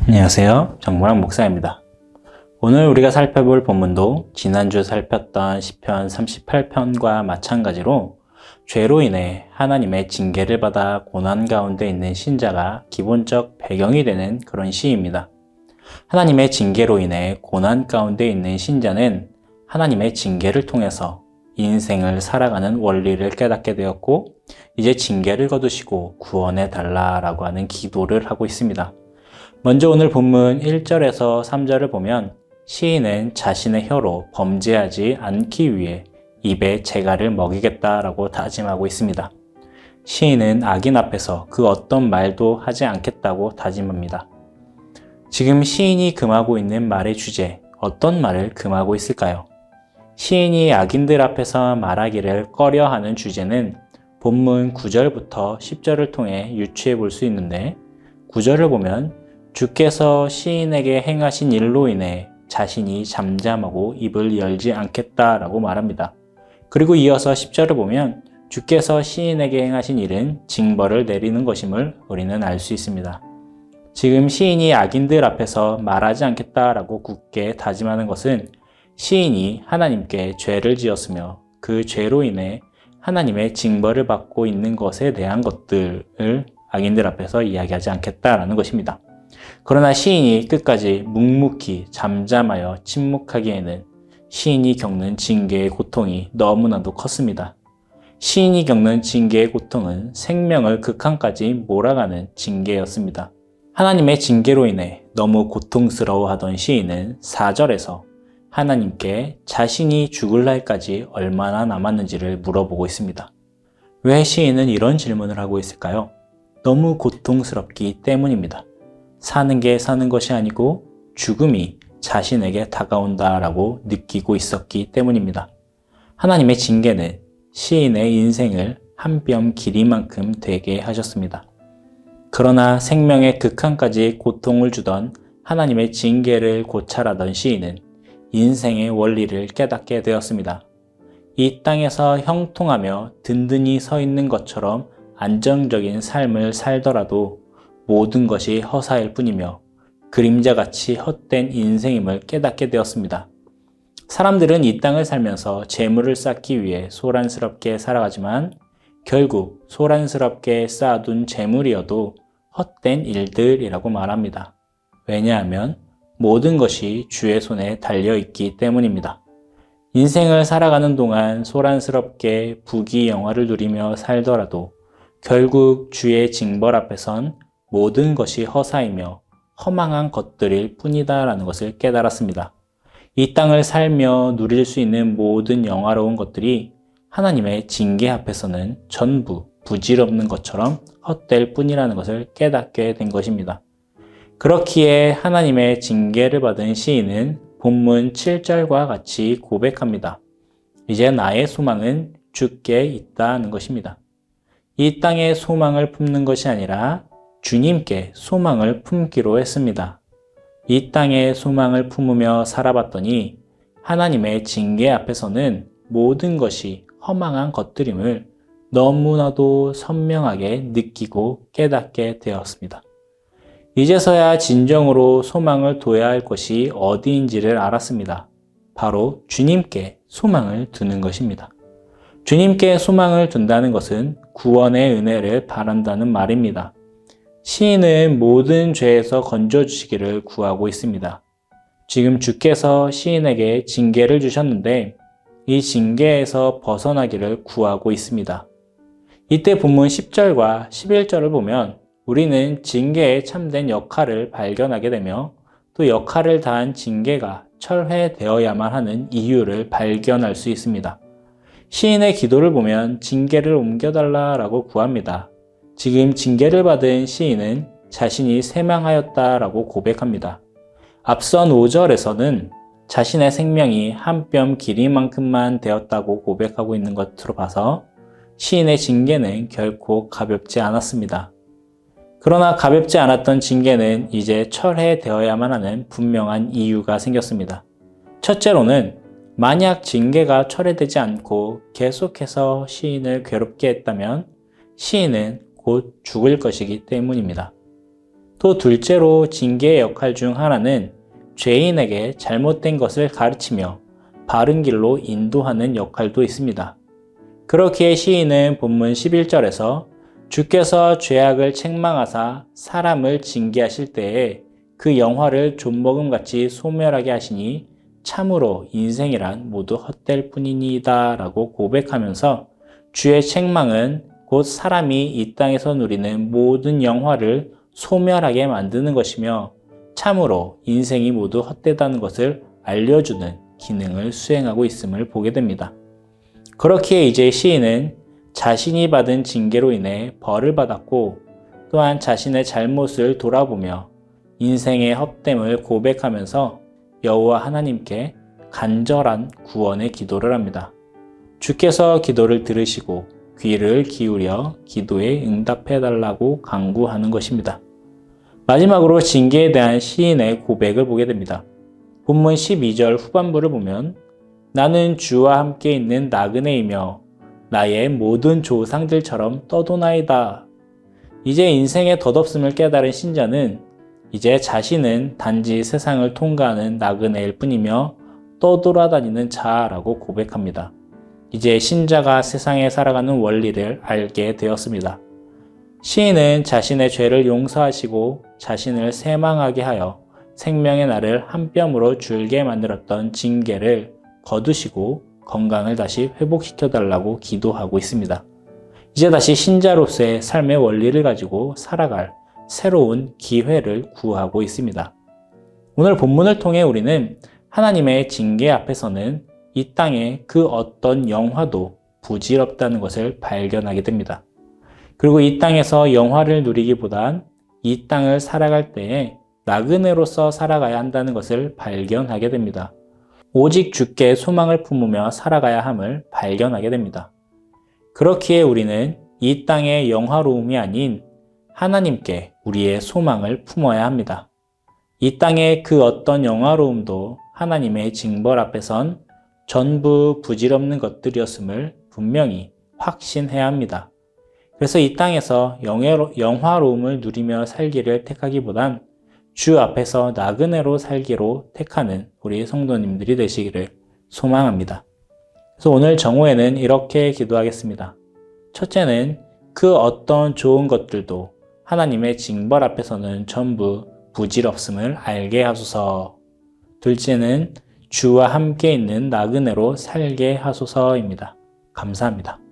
안녕하세요. 정문학 목사입니다. 오늘 우리가 살펴볼 본문도 지난주 살폈던 시편 38편과 마찬가지로 죄로 인해 하나님의 징계를 받아 고난 가운데 있는 신자가 기본적 배경이 되는 그런 시입니다. 하나님의 징계로 인해 고난 가운데 있는 신자는 하나님의 징계를 통해서 인생을 살아가는 원리를 깨닫게 되었고, 이제 징계를 거두시고 구원해 달라라고 하는 기도를 하고 있습니다. 먼저 오늘 본문 1절에서 3절을 보면 시인은 자신의 혀로 범죄하지 않기 위해 입에 재갈을 먹이겠다라고 다짐하고 있습니다. 시인은 악인 앞에서 그 어떤 말도 하지 않겠다고 다짐합니다. 지금 시인이 금하고 있는 말의 주제, 어떤 말을 금하고 있을까요? 시인이 악인들 앞에서 말하기를 꺼려하는 주제는 본문 9절부터 10절을 통해 유추해 볼 수 있는데, 9절을 보면 주께서 시인에게 행하신 일로 인해 자신이 잠잠하고 입을 열지 않겠다라고 말합니다. 그리고 이어서 10절을 보면 주께서 시인에게 행하신 일은 징벌을 내리는 것임을 우리는 알 수 있습니다. 지금 시인이 악인들 앞에서 말하지 않겠다라고 굳게 다짐하는 것은 시인이 하나님께 죄를 지었으며 그 죄로 인해 하나님의 징벌을 받고 있는 것에 대한 것들을 악인들 앞에서 이야기하지 않겠다라는 것입니다. 그러나 시인이 끝까지 묵묵히 잠잠하여 침묵하기에는 시인이 겪는 징계의 고통이 너무나도 컸습니다. 시인이 겪는 징계의 고통은 생명을 극한까지 몰아가는 징계였습니다. 하나님의 징계로 인해 너무 고통스러워하던 시인은 4절에서 하나님께 자신이 죽을 날까지 얼마나 남았는지를 물어보고 있습니다. 왜 시인은 이런 질문을 하고 있을까요? 너무 고통스럽기 때문입니다. 사는 게 사는 것이 아니고 죽음이 자신에게 다가온다라고 느끼고 있었기 때문입니다. 하나님의 징계는 시인의 인생을 한 뼘 길이만큼 되게 하셨습니다. 그러나 생명의 극한까지 고통을 주던 하나님의 징계를 고찰하던 시인은 인생의 원리를 깨닫게 되었습니다. 이 땅에서 형통하며 든든히 서 있는 것처럼 안정적인 삶을 살더라도 모든 것이 허사일 뿐이며 그림자같이 헛된 인생임을 깨닫게 되었습니다. 사람들은 이 땅을 살면서 재물을 쌓기 위해 소란스럽게 살아가지만 결국 소란스럽게 쌓아둔 재물이어도 헛된 일들이라고 말합니다. 왜냐하면 모든 것이 주의 손에 달려있기 때문입니다. 인생을 살아가는 동안 소란스럽게 부귀영화를 누리며 살더라도 결국 주의 징벌 앞에선 모든 것이 허사이며 허망한 것들일 뿐이다라는 것을 깨달았습니다. 이 땅을 살며 누릴 수 있는 모든 영화로운 것들이 하나님의 징계 앞에서는 전부 부질없는 것처럼 헛될 뿐이라는 것을 깨닫게 된 것입니다. 그렇기에 하나님의 징계를 받은 시인은 본문 7절과 같이 고백합니다. 이제 나의 소망은 주께 있다는 것입니다. 이 땅에 소망을 품는 것이 아니라 주님께 소망을 품기로 했습니다. 이 땅에 소망을 품으며 살아봤더니 하나님의 징계 앞에서는 모든 것이 허망한 것들임을 너무나도 선명하게 느끼고 깨닫게 되었습니다. 이제서야 진정으로 소망을 둬야 할 것이 어디인지를 알았습니다. 바로 주님께 소망을 두는 것입니다. 주님께 소망을 둔다는 것은 구원의 은혜를 바란다는 말입니다. 시인은 모든 죄에서 건져주시기를 구하고 있습니다. 지금 주께서 시인에게 징계를 주셨는데 이 징계에서 벗어나기를 구하고 있습니다. 이때 본문 10절과 11절을 보면 우리는 징계의 참된 역할을 발견하게 되며 또 역할을 다한 징계가 철회되어야만 하는 이유를 발견할 수 있습니다. 시인의 기도를 보면 징계를 옮겨달라라고 구합니다. 지금 징계를 받은 시인은 자신이 쇠망하였다라고 고백합니다. 앞선 5절에서는 자신의 생명이 한 뼘 길이만큼만 되었다고 고백하고 있는 것으로 봐서 시인의 징계는 결코 가볍지 않았습니다. 그러나 가볍지 않았던 징계는 이제 철회되어야만 하는 분명한 이유가 생겼습니다. 첫째로는 만약 징계가 철회되지 않고 계속해서 시인을 괴롭게 했다면 시인은 곧 죽을 것이기 때문입니다. 또 둘째로 징계의 역할 중 하나는 죄인에게 잘못된 것을 가르치며 바른 길로 인도하는 역할도 있습니다. 그렇기에 시인은 본문 11절에서 주께서 죄악을 책망하사 사람을 징계하실 때에 그 영화를 좀먹음같이 소멸하게 하시니 참으로 인생이란 모두 헛될 뿐이니이다 라고 고백하면서 주의 책망은 곧 사람이 이 땅에서 누리는 모든 영화를 소멸하게 만드는 것이며 참으로 인생이 모두 헛되다는 것을 알려주는 기능을 수행하고 있음을 보게 됩니다. 그렇기에 이제 시인은 자신이 받은 징계로 인해 벌을 받았고 또한 자신의 잘못을 돌아보며 인생의 헛됨을 고백하면서 여호와 하나님께 간절한 구원의 기도를 합니다. 주께서 기도를 들으시고 귀를 기울여 기도에 응답해 달라고 간구하는 것입니다. 마지막으로 징계에 대한 시인의 고백을 보게 됩니다. 본문 12절 후반부를 보면 나는 주와 함께 있는 나그네이며 나의 모든 조상들처럼 떠도나이다. 이제 인생의 덧없음을 깨달은 신자는 이제 자신은 단지 세상을 통과하는 나그네일 뿐이며 떠돌아다니는 자라고 고백합니다. 이제 신자가 세상에 살아가는 원리를 알게 되었습니다. 시인은 자신의 죄를 용서하시고 자신을 세망하게 하여 생명의 날을 한 뼘으로 줄게 만들었던 징계를 거두시고 건강을 다시 회복시켜 달라고 기도하고 있습니다. 이제 다시 신자로서의 삶의 원리를 가지고 살아갈 새로운 기회를 구하고 있습니다. 오늘 본문을 통해 우리는 하나님의 징계 앞에서는 이 땅의 그 어떤 영화도 부질없다는 것을 발견하게 됩니다. 그리고 이 땅에서 영화를 누리기보단 이 땅을 살아갈 때에 나그네로서 살아가야 한다는 것을 발견하게 됩니다. 오직 주께 소망을 품으며 살아가야 함을 발견하게 됩니다. 그렇기에 우리는 이 땅의 영화로움이 아닌 하나님께 우리의 소망을 품어야 합니다. 이 땅의 그 어떤 영화로움도 하나님의 징벌 앞에선 전부 부질없는 것들이었음을 분명히 확신해야 합니다. 그래서 이 땅에서 영화로움을 누리며 살기를 택하기보단 주 앞에서 나그네로 살기로 택하는 우리 성도님들이 되시기를 소망합니다. 그래서 오늘 정오에는 이렇게 기도하겠습니다. 첫째는 그 어떤 좋은 것들도 하나님의 징벌 앞에서는 전부 부질없음을 알게 하소서. 둘째는 주와 함께 있는 나그네로 살게 하소서입니다. 감사합니다.